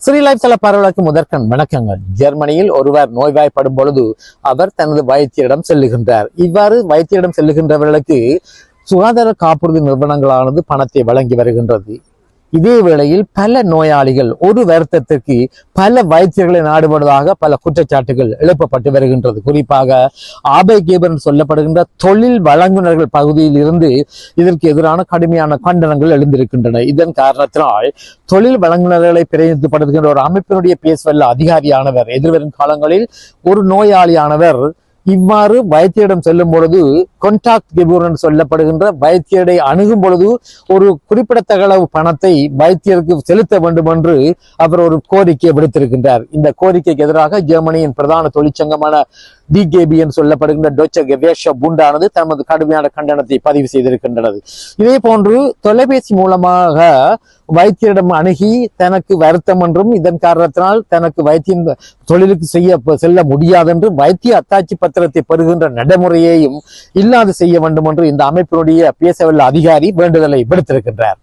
Sri life style பார்வையாளருக்கு முதற்கண் வணக்கங்கள். ஜெர்மனியில் ஒருவர் நோய்வாய்ப்படும் பொழுது அவர் தனது வைத்தியரிடம் செல்லுகின்றார். இவ்வாறு வைத்தியரிடம் செல்லுகின்றவர்களுக்கு சுகாதார காப்புறுதி நிறுவனங்களானது பணத்தை வழங்கி வருகின்றது. இதே வேளையில் பல நோயாளிகள் ஒரு வருத்தத்திற்கு பல வைத்தியர்களை நாடுவதாக பல குற்றச்சாட்டுகள் எழுப்பப்பட்டு வருகின்றது. குறிப்பாக ஆபேகேபர் சொல்லப்படுகின்ற தொழில் வழங்குனர்கள் பகுதியில் இருந்து இதற்கு எதிரான கடுமையான கண்டனங்கள் எழுந்திருக்கின்றன. இதன் காரணத்தினால் தொழில் வழங்குனர்களை பிரதிநிதிப்படுத்துகின்ற ஒரு அமைப்பினுடைய பேசுவல்ல அதிகாரியானவர் எதிர்வரும் காலங்களில் ஒரு நோயாளியானவர் இவ்வாறு வைத்தியரிடம் செல்லும் பொழுது கான்டாக்ட் கிபூர் என்று சொல்லப்படுகின்ற வைத்தியரை அணுகும் பொழுது ஒரு குறிப்பிடத்தக்க பணத்தை வைத்தியருக்கு செலுத்த வேண்டும் என்று அவர் ஒரு கோரிக்கையை விடுத்திருக்கின்றார். இந்த கோரிக்கைக்கு எதிராக ஜெர்மனியின் பிரதான தொழிற்சங்கமான DGB என்று சொல்லப்படுகின்ற டொச்ச கெவேர்ஷாப் பூண்டானது தமது கடுமையான கண்டனத்தை பதிவு செய்திருக்கின்றது. இதே போன்று தொலைபேசி மூலமாக வைத்தியரிடம் அணுகி தனக்கு வருத்தம் என்றும் இதன் காரணத்தினால் தனக்கு வைத்தியம் தொழிலுக்கு செல்ல முடியாது என்று வைத்திய அத்தாட்சி பத்திரத்தை பெறுகின்ற நடைமுறையையும் இல்லாது செய்ய வேண்டும் என்று இந்த அமைப்பினுடைய பேசவல்ல அதிகாரி வேண்டுதலை விடுத்திருக்கின்றார்.